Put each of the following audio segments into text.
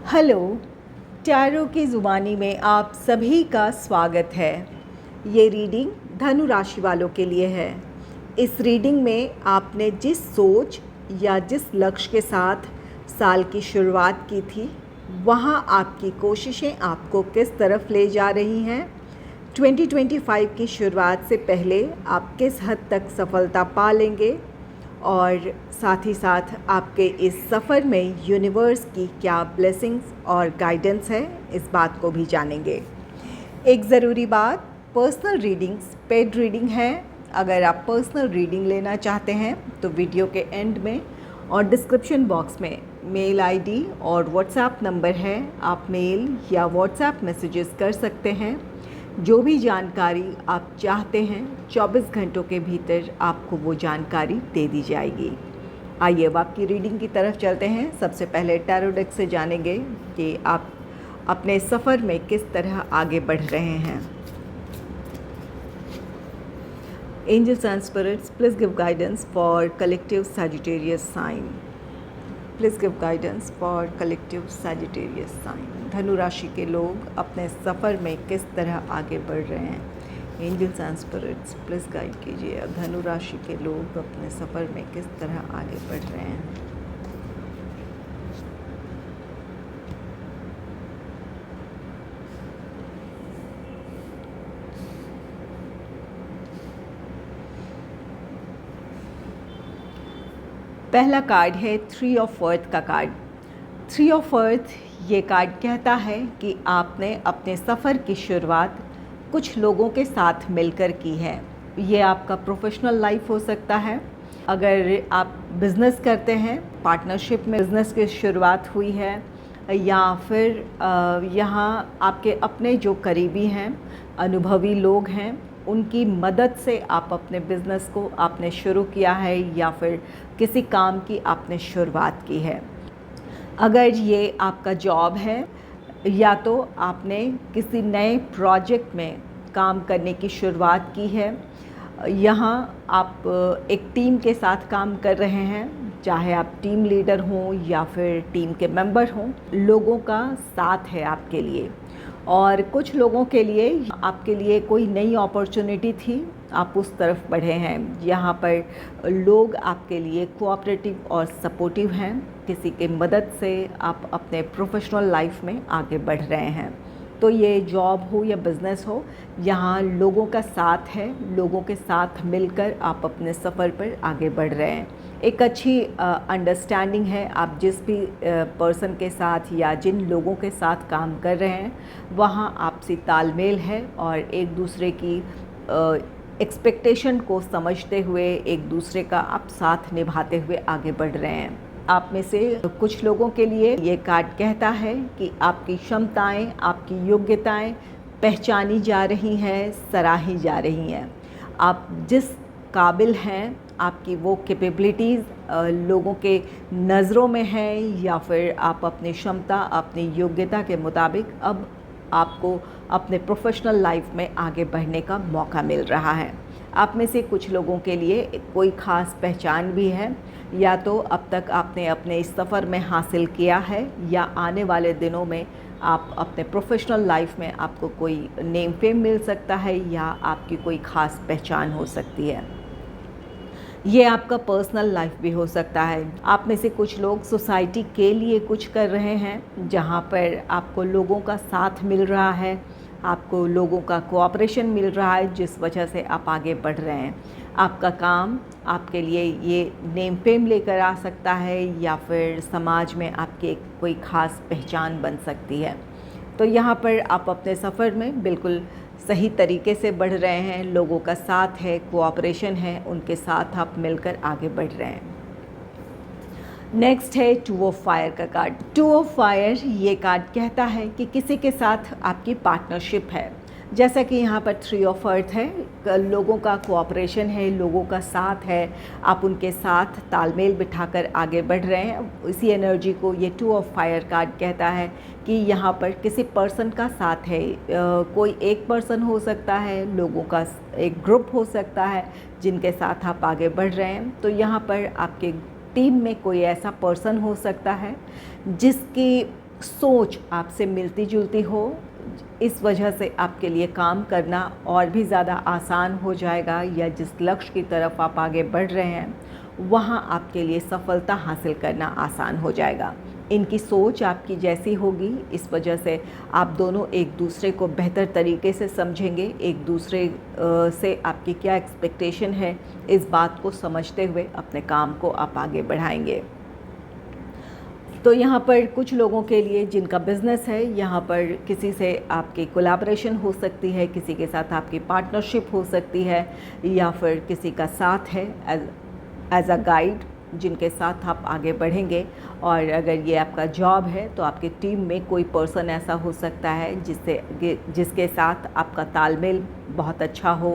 Hello, tarot की ज़ुबानी में आप सभी का स्वागत है। ये रीडिंग धनु राशि वालों के लिए है। इस रीडिंग में आपने जिस सोच या जिस लक्ष्य के साथ साल की शुरुआत की थी, वहाँ आपकी कोशिशें आपको किस तरफ ले जा रही हैं। 2025 की शुरुआत से पहले आप किस हद तक सफलता पा लेंगे और साथ ही साथ आपके इस सफ़र में यूनिवर्स की क्या ब्लेसिंग्स और गाइडेंस है, इस बात को भी जानेंगे। एक ज़रूरी बात, पर्सनल रीडिंग्स पेड रीडिंग है। अगर आप पर्सनल रीडिंग लेना चाहते हैं तो वीडियो के एंड में और डिस्क्रिप्शन बॉक्स में मेल आईडी और व्हाट्सएप नंबर है, आप मेल या व्हाट्सएप मैसेजेस कर सकते हैं। जो भी जानकारी आप चाहते हैं 24 घंटों के भीतर आपको वो जानकारी दे दी जाएगी। आइए अब आपकी रीडिंग की तरफ चलते हैं। सबसे पहले टैरो डेक से जानेंगे कि आप अपने सफ़र में किस तरह आगे बढ़ रहे हैं। Angels and spirits, please give guidance for collective Sagittarius sign. Please give guidance for collective Sagittarius sign. धनु राशि के लोग अपने सफ़र में किस तरह आगे बढ़ रहे हैं। Angels and spirits please guide कीजिए, अब धनु राशि के लोग अपने सफ़र में किस तरह आगे बढ़ रहे हैं। पहला कार्ड है 3 ऑफ अर्थ का कार्ड। 3 ऑफ अर्थ ये कार्ड कहता है कि आपने अपने सफ़र की शुरुआत कुछ लोगों के साथ मिलकर की है। ये आपका प्रोफेशनल लाइफ हो सकता है। अगर आप बिज़नेस करते हैं, पार्टनरशिप में बिज़नेस की शुरुआत हुई है, या फिर यहाँ आपके अपने जो करीबी हैं, अनुभवी लोग हैं, उनकी मदद से आप अपने बिज़नेस को आपने शुरू किया है, या फिर किसी काम की आपने शुरुआत की है। अगर ये आपका जॉब है, या तो आपने किसी नए प्रोजेक्ट में काम करने की शुरुआत की है। यहाँ आप एक टीम के साथ काम कर रहे हैं, चाहे आप टीम लीडर हों या फिर टीम के मेंबर हों, लोगों का साथ है आपके लिए। और कुछ लोगों के लिए आपके लिए कोई नई अपॉर्चुनिटी थी, आप उस तरफ बढ़े हैं। यहाँ पर लोग आपके लिए कोऑपरेटिव और सपोर्टिव हैं। किसी की मदद से आप अपने प्रोफेशनल लाइफ में आगे बढ़ रहे हैं। तो ये जॉब हो या बिज़नेस हो, यहाँ लोगों का साथ है। लोगों के साथ मिलकर आप अपने सफ़र पर आगे बढ़ रहे हैं। एक अच्छी अंडरस्टैंडिंग है। आप जिस भी पर्सन के साथ या जिन लोगों के साथ काम कर रहे हैं, वहाँ आपसी तालमेल है और एक दूसरे की एक्सपेक्टेशन को समझते हुए एक दूसरे का आप साथ निभाते हुए आगे बढ़ रहे हैं। आप में से कुछ लोगों के लिए ये कार्ड कहता है कि आपकी क्षमताएं, आपकी योग्यताएं पहचानी जा रही हैं, सराही जा रही हैं। आप जिस काबिल हैं, आपकी वो कैपेबिलिटीज़ लोगों के नज़रों में है, या फिर आप अपनी क्षमता, अपनी योग्यता के मुताबिक अब आपको अपने प्रोफेशनल लाइफ में आगे बढ़ने का मौका मिल रहा है। आप में से कुछ लोगों के लिए कोई ख़ास पहचान भी है, या तो अब तक आपने अपने इस सफ़र में हासिल किया है, या आने वाले दिनों में आप अपने प्रोफेशनल लाइफ में आपको कोई नेम फेम मिल सकता है, या आपकी कोई ख़ास पहचान हो सकती है। ये आपका पर्सनल लाइफ भी हो सकता है। आप में से कुछ लोग सोसाइटी के लिए कुछ कर रहे हैं, जहाँ पर आपको लोगों का साथ मिल रहा है, आपको लोगों का कोऑपरेशन मिल रहा है, जिस वजह से आप आगे बढ़ रहे हैं। आपका काम आपके लिए ये नेम फेम लेकर आ सकता है, या फिर समाज में आपकी कोई ख़ास पहचान बन सकती है। तो यहाँ पर आप अपने सफ़र में बिल्कुल सही तरीके से बढ़ रहे हैं। लोगों का साथ है, कोऑपरेशन है, उनके साथ आप मिलकर आगे बढ़ रहे हैं। नेक्स्ट है 2 ऑफ फायर का कार्ड। 2 ऑफ फायर ये कार्ड कहता है कि किसी के साथ आपकी पार्टनरशिप है। जैसा कि यहाँ पर 3 ऑफ अर्थ है, लोगों का कोऑपरेशन है, लोगों का साथ है, आप उनके साथ तालमेल बिठाकर आगे बढ़ रहे हैं। इसी एनर्जी को ये 2 ऑफ फायर कार्ड कहता है कि यहाँ पर किसी पर्सन का साथ है। कोई एक पर्सन हो सकता है, लोगों का एक ग्रुप हो सकता है जिनके साथ आप आगे बढ़ रहे हैं। तो यहाँ पर आपके टीम में कोई ऐसा पर्सन हो सकता है जिसकी सोच आपसे मिलती जुलती हो, इस वजह से आपके लिए काम करना और भी ज़्यादा आसान हो जाएगा, या जिस लक्ष्य की तरफ आप आगे बढ़ रहे हैं वहाँ आपके लिए सफलता हासिल करना आसान हो जाएगा। इनकी सोच आपकी जैसी होगी, इस वजह से आप दोनों एक दूसरे को बेहतर तरीके से समझेंगे, एक दूसरे से आपकी क्या एक्सपेक्टेशन है, इस बात को समझते हुए अपने काम को आप आगे बढ़ाएंगे। तो यहाँ पर कुछ लोगों के लिए जिनका बिज़नेस है, यहाँ पर किसी से आपकी कोलैबोरेशन हो सकती है, किसी के साथ आपकी पार्टनरशिप हो सकती है, या फिर किसी का साथ है एज अ गाइड जिनके साथ आप आगे बढ़ेंगे। और अगर ये आपका जॉब है तो आपकी टीम में कोई पर्सन ऐसा हो सकता है जिसके साथ आपका तालमेल बहुत अच्छा हो,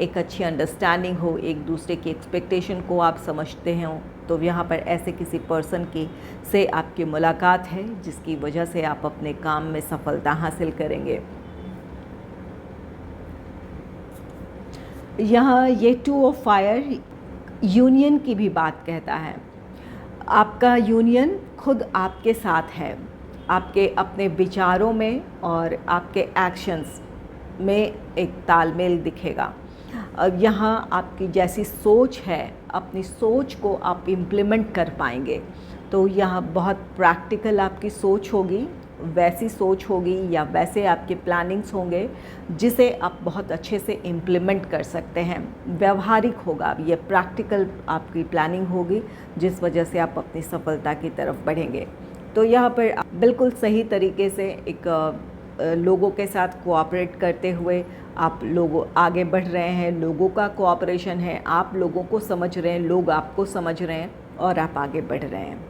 एक अच्छी अंडरस्टैंडिंग हो, एक दूसरे की एक्सपेक्टेशन को आप समझते हों। तो यहाँ पर ऐसे किसी पर्सन की से आपकी मुलाकात है जिसकी वजह से आप अपने काम में सफलता हासिल करेंगे। यहाँ ये 2 ऑफ फायर यूनियन की भी बात कहता है। आपका यूनियन खुद आपके साथ है, आपके अपने विचारों में और आपके एक्शंस में एक तालमेल दिखेगा। यहाँ आपकी जैसी सोच है, अपनी सोच को आप इम्प्लीमेंट कर पाएंगे। तो यहाँ बहुत प्रैक्टिकल आपकी सोच होगी, वैसी सोच होगी या वैसे आपके प्लानिंग्स होंगे जिसे आप बहुत अच्छे से इम्प्लीमेंट कर सकते हैं। व्यवहारिक होगा, ये प्रैक्टिकल आपकी प्लानिंग होगी जिस वजह से आप अपनी सफलता की तरफ बढ़ेंगे। तो यहाँ पर बिल्कुल सही तरीके से एक लोगों के साथ कोऑपरेट करते हुए आप लोग आगे बढ़ रहे हैं, लोगों का कोऑपरेशन है, आप लोगों को समझ रहे हैं, लोग आपको समझ रहे हैं और आप आगे बढ़ रहे हैं।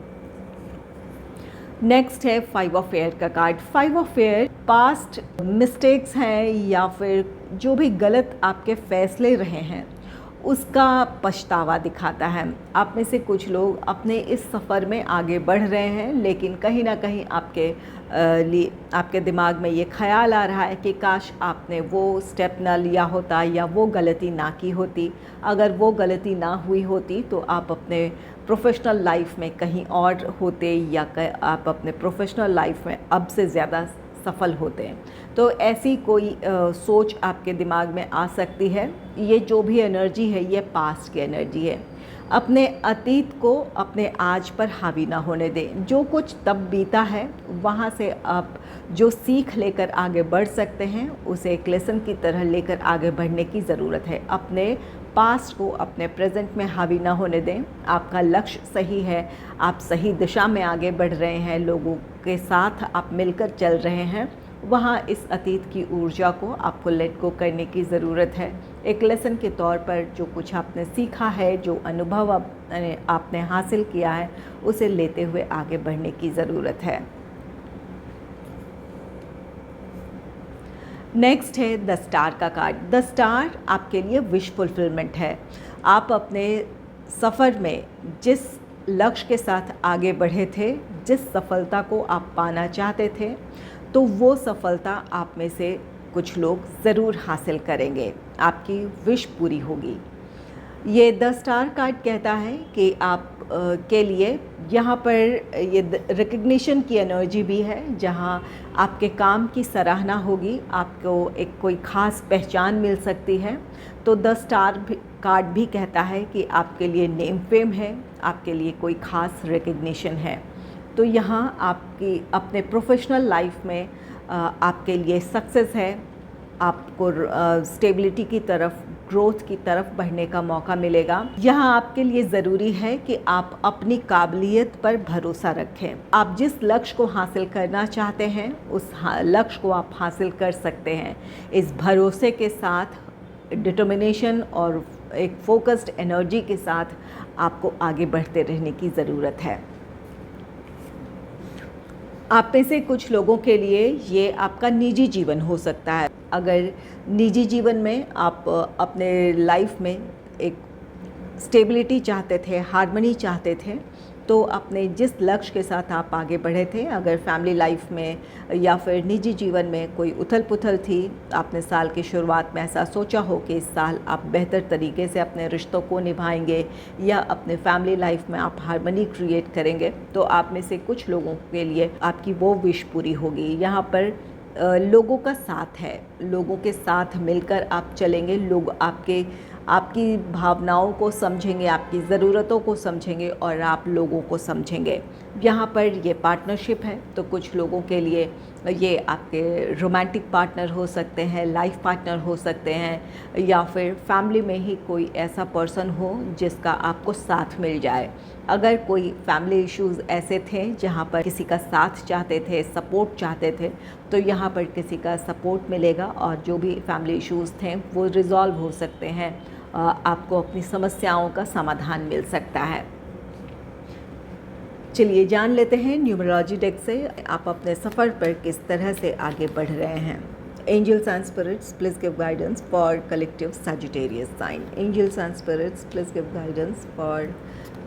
नेक्स्ट है 5 ऑफ एयर का card. 5 of air past mistakes हैं या फिर जो भी गलत आपके फैसले रहे हैं उसका पछतावा दिखाता है। आप में से कुछ लोग अपने इस सफ़र में आगे बढ़ रहे हैं, लेकिन कहीं ना कहीं आपके दिमाग में ये ख्याल आ रहा है कि काश आपने वो स्टेप ना लिया होता या वो गलती ना की होती। अगर वो गलती ना हुई होती तो आप अपने प्रोफेशनल लाइफ में कहीं और होते, या आप अपने प्रोफेशनल लाइफ में अब से ज़्यादा सफल होते हैं। तो ऐसी कोई सोच आपके दिमाग में आ सकती है। ये जो भी एनर्जी है ये पास्ट की एनर्जी है। अपने अतीत को अपने आज पर हावी ना होने दें। जो कुछ तब बीता है वहाँ से आप जो सीख लेकर आगे बढ़ सकते हैं उसे एक लेसन की तरह लेकर आगे बढ़ने की ज़रूरत है। अपने पास्ट को अपने प्रेजेंट में हावी ना होने दें। आपका लक्ष्य सही है, आप सही दिशा में आगे बढ़ रहे हैं, लोगों के साथ आप मिलकर चल रहे हैं, वहाँ इस अतीत की ऊर्जा को आपको लेट गो करने की ज़रूरत है। एक लेसन के तौर पर जो कुछ आपने सीखा है, जो अनुभव आपने हासिल किया है, उसे लेते हुए आगे बढ़ने की ज़रूरत है। नेक्स्ट है द स्टार का कार्ड। द स्टार आपके लिए विश फुलफिलमेंट है। आप अपने सफ़र में जिस लक्ष्य के साथ आगे बढ़े थे, जिस सफलता को आप पाना चाहते थे, तो वो सफलता आप में से कुछ लोग ज़रूर हासिल करेंगे, आपकी विश पूरी होगी। ये द स्टार कार्ड कहता है कि आप के लिए यहाँ पर ये रिकग्निशन की एनर्जी भी है, जहाँ आपके काम की सराहना होगी, आपको एक कोई ख़ास पहचान मिल सकती है। तो द स्टार कार्ड भी कहता है कि आपके लिए नेम फेम है, आपके लिए कोई ख़ास रिकग्निशन है। तो यहाँ आपकी अपने प्रोफेशनल लाइफ में आपके लिए सक्सेस है, आपको स्टेबिलिटी की तरफ, ग्रोथ की तरफ बढ़ने का मौका मिलेगा। यहाँ आपके लिए ज़रूरी है कि आप अपनी काबिलियत पर भरोसा रखें। आप जिस लक्ष्य को हासिल करना चाहते हैं उस लक्ष्य को आप हासिल कर सकते हैं। इस भरोसे के साथ, डिटर्मिनेशन और एक फोकस्ड एनर्जी के साथ आपको आगे बढ़ते रहने की ज़रूरत है। आप में से कुछ लोगों के लिए ये आपका निजी जीवन हो सकता है। अगर निजी जीवन में आप अपने लाइफ में एक स्टेबिलिटी चाहते थे, हार्मनी चाहते थे, तो अपने जिस लक्ष्य के साथ आप आगे बढ़े थे, अगर फैमिली लाइफ में या फिर निजी जीवन में कोई उथल-पुथल थी, आपने साल की शुरुआत में ऐसा सोचा हो कि इस साल आप बेहतर तरीके से अपने रिश्तों को निभाएंगे या अपने फैमिली लाइफ में आप हार्मनी क्रिएट करेंगे, तो आप में से कुछ लोगों के लिए आपकी वो विश पूरी होगी। यहाँ पर लोगों का साथ है, लोगों के साथ मिलकर आप चलेंगे, लोग आपकी भावनाओं को समझेंगे, आपकी ज़रूरतों को समझेंगे और आप लोगों को समझेंगे। यहाँ पर ये पार्टनरशिप है, तो कुछ लोगों के लिए ये आपके रोमांटिक पार्टनर हो सकते हैं, लाइफ पार्टनर हो सकते हैं, या फिर फैमिली में ही कोई ऐसा पर्सन हो जिसका आपको साथ मिल जाए। अगर कोई फैमिली इश्यूज़ ऐसे थे जहाँ पर किसी का साथ चाहते थे, सपोर्ट चाहते थे, तो यहाँ पर किसी का सपोर्ट मिलेगा और जो भी फैमिली इश्यूज़ थे वो रिज़ॉल्व हो सकते हैं। आपको अपनी समस्याओं का समाधान मिल सकता है। चलिए जान लेते हैं न्यूमरोलॉजी डेक से आप अपने सफ़र पर किस तरह से आगे बढ़ रहे हैं। Angels and spirits please give guidance for collective Sagittarius sign. Angels and spirits please give guidance for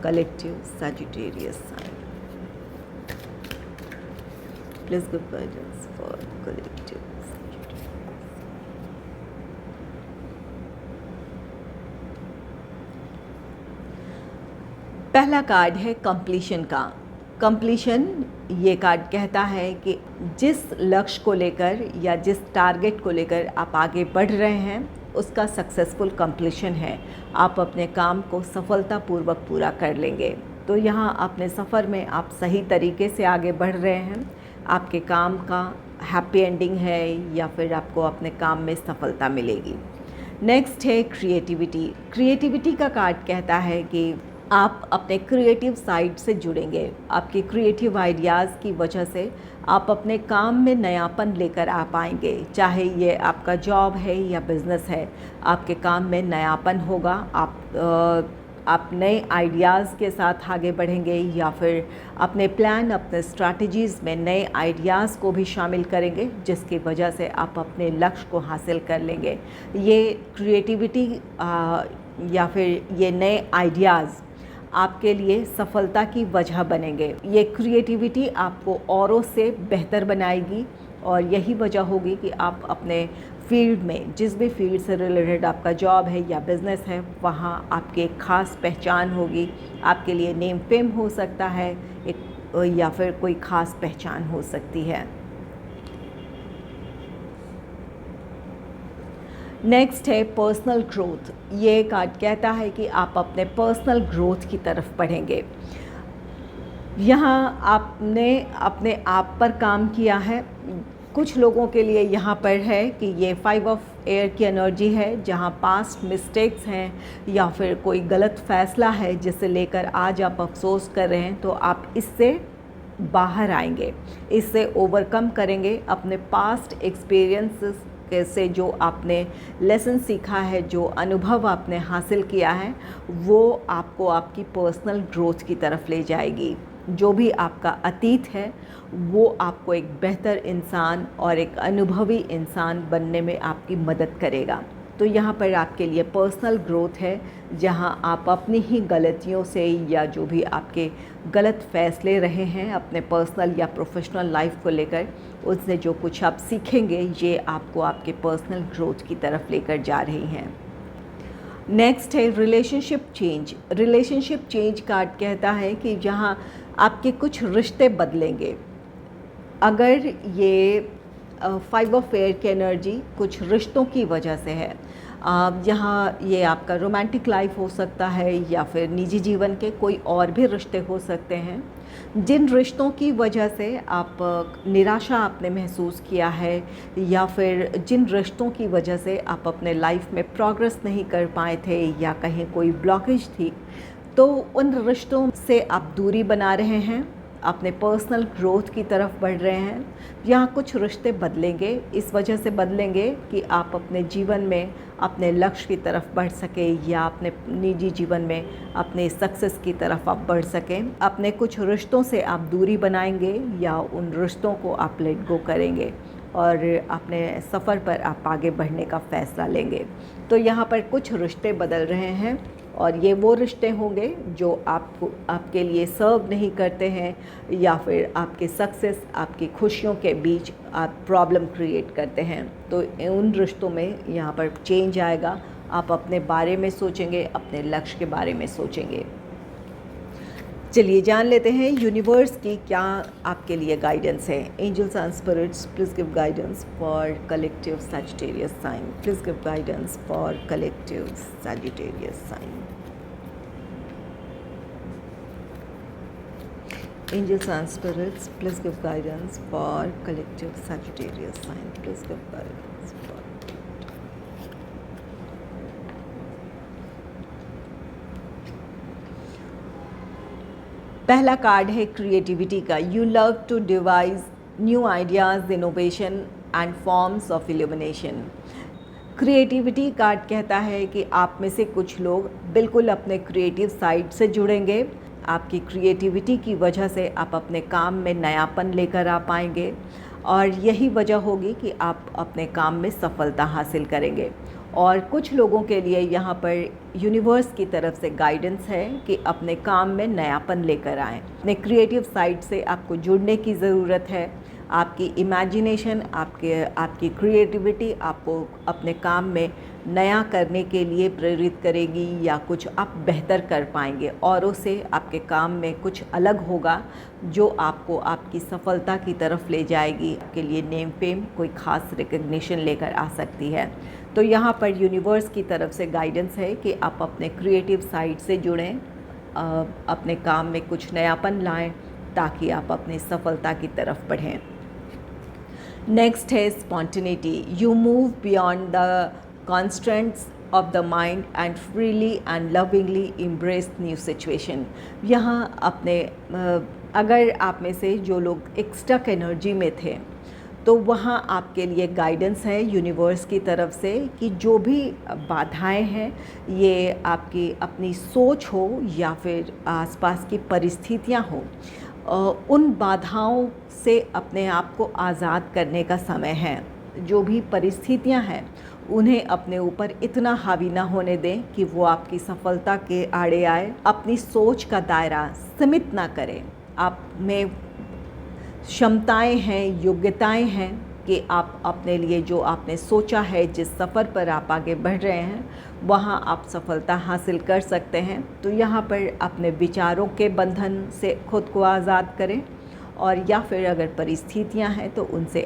collective Sagittarius sign. Please give guidance for collective. पहला कार्ड है कंप्लीशन का। कंप्लीशन ये कार्ड कहता है कि जिस लक्ष्य को लेकर या जिस टारगेट को लेकर आप आगे बढ़ रहे हैं उसका सक्सेसफुल कंप्लीशन है। आप अपने काम को सफलतापूर्वक पूरा कर लेंगे। तो यहाँ अपने सफ़र में आप सही तरीके से आगे बढ़ रहे हैं। आपके काम का हैप्पी एंडिंग है या फिर आपको अपने काम में सफलता मिलेगी। नेक्स्ट है क्रिएटिविटी। क्रिएटिविटी का कार्ड कहता है कि आप अपने क्रिएटिव साइड से जुड़ेंगे। आपके क्रिएटिव आइडियाज़ की वजह से आप अपने काम में नयापन लेकर आ पाएंगे। चाहे ये आपका जॉब है या बिज़नेस है, आपके काम में नयापन होगा। आप नए आइडियाज़ के साथ आगे बढ़ेंगे या फिर अपने प्लान, अपने स्ट्रैटेजीज़ में नए आइडियाज़ को भी शामिल करेंगे, जिसकी वजह से आप अपने लक्ष्य को हासिल कर लेंगे। ये क्रिएटिविटी या फिर ये नए आइडियाज़ आपके लिए सफलता की वजह बनेंगे। ये क्रिएटिविटी आपको औरों से बेहतर बनाएगी और यही वजह होगी कि आप अपने फील्ड में, जिस भी फील्ड से रिलेटेड आपका जॉब है या बिज़नेस है, वहाँ आपकी एक ख़ास पहचान होगी। आपके लिए नेम फेम हो सकता है या फिर कोई ख़ास पहचान हो सकती है। नेक्स्ट है पर्सनल ग्रोथ। ये कार्ड कहता है कि आप अपने पर्सनल ग्रोथ की तरफ बढ़ेंगे। यहाँ आपने अपने आप पर काम किया है। कुछ लोगों के लिए यहाँ पर है कि ये 5 ऑफ एयर की एनर्जी है, जहाँ पास्ट मिस्टेक्स हैं या फिर कोई गलत फ़ैसला है जिसे लेकर आज आप अफसोस कर रहे हैं, तो आप इससे बाहर आएंगे, इससे ओवरकम करेंगे। अपने पास्ट एक्सपीरियंसेस से जो आपने लेसन सीखा है, जो अनुभव आपने हासिल किया है, वो आपको आपकी पर्सनल ग्रोथ की तरफ ले जाएगी। जो भी आपका अतीत है वो आपको एक बेहतर इंसान और एक अनुभवी इंसान बनने में आपकी मदद करेगा। तो यहाँ पर आपके लिए पर्सनल ग्रोथ है, जहाँ आप अपनी ही गलतियों से या जो भी आपके गलत फ़ैसले रहे हैं अपने पर्सनल या प्रोफेशनल लाइफ को लेकर, उससे जो कुछ आप सीखेंगे ये आपको आपके पर्सनल ग्रोथ की तरफ लेकर जा रही हैं। नेक्स्ट है relationship change. Relationship change card कहता है कि जहाँ आपके कुछ रिश्ते बदलेंगे। अगर ये 5 ऑफ एयर की एनर्जी कुछ रिश्तों की वजह से है, यहाँ ये आपका रोमांटिक लाइफ हो सकता है या फिर निजी जीवन के कोई और भी रिश्ते हो सकते हैं, जिन रिश्तों की वजह से आप निराशा आपने महसूस किया है या फिर जिन रिश्तों की वजह से आप अपने लाइफ में प्रोग्रेस नहीं कर पाए थे या कहीं कोई ब्लॉकेज थी, तो उन रिश्तों से आप दूरी बना रहे हैं, अपने पर्सनल ग्रोथ की तरफ बढ़ रहे हैं। यहाँ कुछ रिश्ते बदलेंगे, इस वजह से बदलेंगे कि आप अपने जीवन में अपने लक्ष्य की तरफ बढ़ सके या अपने निजी जीवन में अपने सक्सेस की तरफ आप बढ़ सकें। अपने कुछ रिश्तों से आप दूरी बनाएंगे या उन रिश्तों को आप लेट गो करेंगे और अपने सफ़र पर आप आगे बढ़ने का फ़ैसला लेंगे। तो यहाँ पर कुछ रिश्ते बदल रहे हैं और ये वो रिश्ते होंगे जो आपको आपके लिए सर्व नहीं करते हैं या फिर आपके सक्सेस, आपकी खुशियों के बीच आप प्रॉब्लम क्रिएट करते हैं। तो उन रिश्तों में यहाँ पर चेंज आएगा। आप अपने बारे में सोचेंगे, अपने लक्ष्य के बारे में सोचेंगे। चलिए जान लेते हैं यूनिवर्स की क्या आपके लिए गाइडेंस है। Angels and spirits, please give guidance for collective Sagittarius sign. Please give guidance for collective Sagittarius sign. Angels and spirits, please give guidance for collective Sagittarius sign. Please give guidance for पहला card है creativity का। You love to devise new ideas, innovation and forms of illumination. Creativity card कहता है कि आप में से कुछ लोग बिल्कुल अपने क्रिएटिव साइड से जुड़ेंगे। आपकी क्रिएटिविटी की वजह से आप अपने काम में नयापन लेकर आ पाएंगे और यही वजह होगी कि आप अपने काम में सफलता हासिल करेंगे। और कुछ लोगों के लिए यहाँ पर यूनिवर्स की तरफ से गाइडेंस है कि अपने काम में नयापन लेकर आएँ। अपने क्रिएटिव साइड से आपको जुड़ने की ज़रूरत है। आपकी इमेजिनेशन, आपकी क्रिएटिविटी आपको अपने काम में नया करने के लिए प्रेरित करेगी या कुछ आप बेहतर कर पाएंगे। औरों से आपके काम में कुछ अलग होगा जो आपको आपकी सफलता की तरफ ले जाएगी। आपके लिए नेम फेम, कोई ख़ास रिकग्निशन लेकर आ सकती है। तो यहाँ पर यूनिवर्स की तरफ से गाइडेंस है कि आप अपने क्रिएटिव साइड से जुड़ें, अपने काम में कुछ नयापन लाएं ताकि आप अपनी सफलता की तरफ बढ़ें। नेक्स्ट है spontaneity. You move beyond the constraints of the mind and freely and lovingly embrace new situation। यहाँ अपने अगर आप में से जो लोग एक स्टक एनर्जी में थे तो वहाँ आपके लिए गाइडेंस है यूनिवर्स की तरफ से कि जो भी बाधाएं हैं, ये आपकी अपनी सोच हो या फिर आसपास की परिस्थितियाँ हो, उन बाधाओं से अपने आप को आज़ाद करने का समय है। जो भी परिस्थितियाँ हैं उन्हें अपने ऊपर इतना हावी ना होने दें कि वो आपकी सफलता के आड़े आए। अपनी सोच का दायरा सीमित ना करें। आप में क्षमताएं हैं, योग्यताएं हैं कि आप अपने लिए जो आपने सोचा है, जिस सफ़र पर आप आगे बढ़ रहे हैं, वहाँ आप सफलता हासिल कर सकते हैं। तो यहाँ पर अपने विचारों के बंधन से खुद को आज़ाद करें और या फिर अगर परिस्थितियां हैं तो उनसे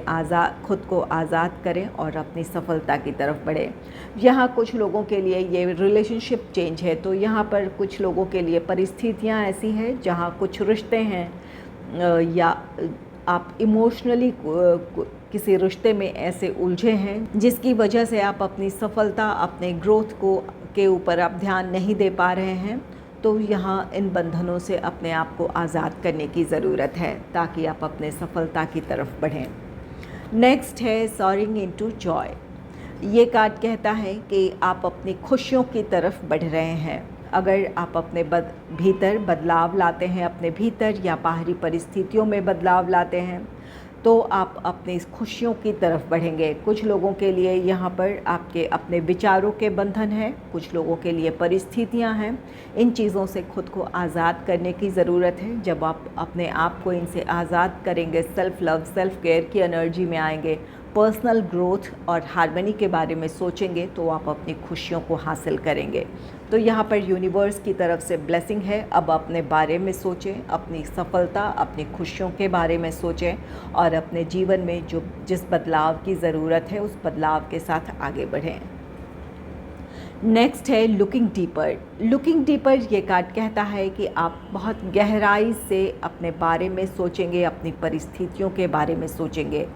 खुद को आज़ाद करें और अपनी सफलता की तरफ बढ़ें। यहाँ कुछ लोगों के लिए ये रिलेशनशिप चेंज है, तो यहाँ पर कुछ लोगों के लिए परिस्थितियां ऐसी हैं जहाँ कुछ रिश्ते हैं या आप इमोशनली किसी रिश्ते में ऐसे उलझे हैं जिसकी वजह से आप अपनी सफलता, अपने ग्रोथ के ऊपर आप ध्यान नहीं दे पा रहे हैं। तो यहाँ इन बंधनों से अपने आप को आज़ाद करने की ज़रूरत है ताकि आप अपने सफलता की तरफ बढ़ें। नेक्स्ट है सॉरिंग इनटू जॉय। ये कार्ड कहता है कि आप अपनी खुशियों की तरफ बढ़ रहे हैं। अगर आप अपने भीतर बदलाव लाते हैं, अपने भीतर या बाहरी परिस्थितियों में बदलाव लाते हैं, तो आप अपनी खुशियों की तरफ बढ़ेंगे। कुछ लोगों के लिए यहाँ पर आपके अपने विचारों के बंधन हैं, कुछ लोगों के लिए परिस्थितियाँ हैं। इन चीज़ों से खुद को आज़ाद करने की ज़रूरत है। जब आप अपने आप को इनसे आज़ाद करेंगे, सेल्फ़ लव, सेल्फ़ केयर की एनर्जी में आएंगे, पर्सनल ग्रोथ और हार्मनी के बारे में सोचेंगे, तो आप अपनी खुशियों को हासिल करेंगे। तो यहाँ पर यूनिवर्स की तरफ से ब्लेसिंग है। अब अपने बारे में सोचें, अपनी सफलता, अपनी खुशियों के बारे में सोचें और अपने जीवन में जिस बदलाव की ज़रूरत है उस बदलाव के साथ आगे बढ़ें। नेक्स्ट है लुकिंग डीपर। लुकिंग डीपर ये कार्ड कहता है कि आप बहुत गहराई से अपने बारे में सोचेंगे, अपनी परिस्थितियों के बारे में सोचेंगे,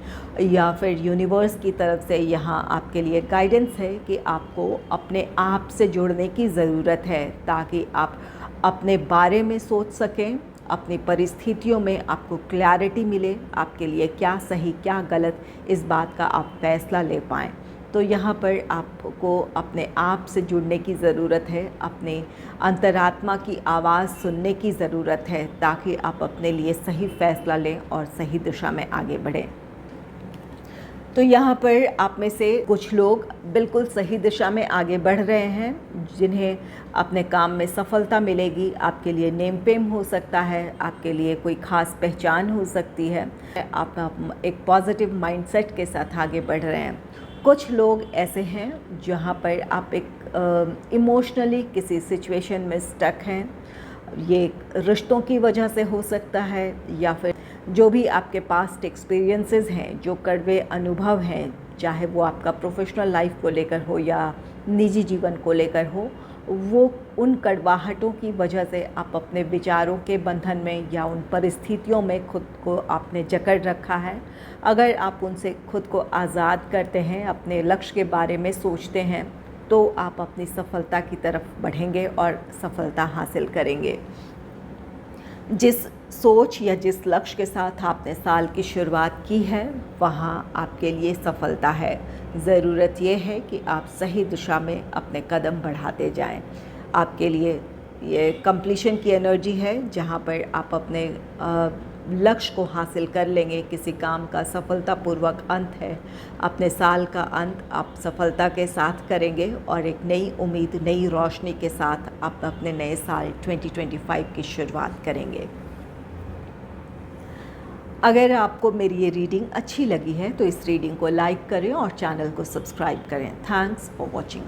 या फिर यूनिवर्स की तरफ से यहाँ आपके लिए गाइडेंस है कि आपको अपने आप से जुड़ने की ज़रूरत है ताकि आप अपने बारे में सोच सकें, अपनी परिस्थितियों में आपको क्लैरिटी मिले, आपके लिए क्या सही क्या गलत इस बात का आप फैसला ले पाएँ। तो यहाँ पर आपको अपने आप से जुड़ने की ज़रूरत है, अपने अंतरात्मा की आवाज़ सुनने की ज़रूरत है ताकि आप अपने लिए सही फ़ैसला लें और सही दिशा में आगे बढ़ें। तो यहाँ पर आप में से कुछ लोग बिल्कुल सही दिशा में आगे बढ़ रहे हैं, जिन्हें अपने काम में सफलता मिलेगी। आपके लिए नेम फेम हो सकता है, आपके लिए कोई ख़ास पहचान हो सकती है। आप एक पॉजिटिव माइंडसेट के साथ आगे बढ़ रहे हैं। कुछ लोग ऐसे हैं जहाँ पर आप एक इमोशनली किसी सिचुएशन में स्टक हैं। ये रिश्तों की वजह से हो सकता है, या फिर जो भी आपके पास्ट एक्सपीरियंसेस हैं, जो कड़वे अनुभव हैं, चाहे वो आपका प्रोफेशनल लाइफ को लेकर हो या निजी जीवन को लेकर हो, वो उन कड़वाहटों की वजह से आप अपने विचारों के बंधन में या उन परिस्थितियों में खुद को आपने जकड़ रखा है। अगर आप उनसे खुद को आज़ाद करते हैं, अपने लक्ष्य के बारे में सोचते हैं, तो आप अपनी सफलता की तरफ बढ़ेंगे और सफलता हासिल करेंगे। जिस सोच या जिस लक्ष्य के साथ आपने साल की शुरुआत की है, वहाँ आपके लिए सफलता है। ज़रूरत ये है कि आप सही दिशा में अपने कदम बढ़ाते जाएं। आपके लिए ये कंप्लीशन की एनर्जी है, जहाँ पर आप अपने लक्ष्य को हासिल कर लेंगे। किसी काम का सफलतापूर्वक अंत है। अपने साल का अंत आप सफलता के साथ करेंगे और एक नई उम्मीद, नई रोशनी के साथ आप अपने नए साल 2025 की शुरुआत करेंगे। अगर आपको मेरी ये रीडिंग अच्छी लगी है तो इस रीडिंग को लाइक करें और चैनल को सब्सक्राइब करें। Thanks for watching.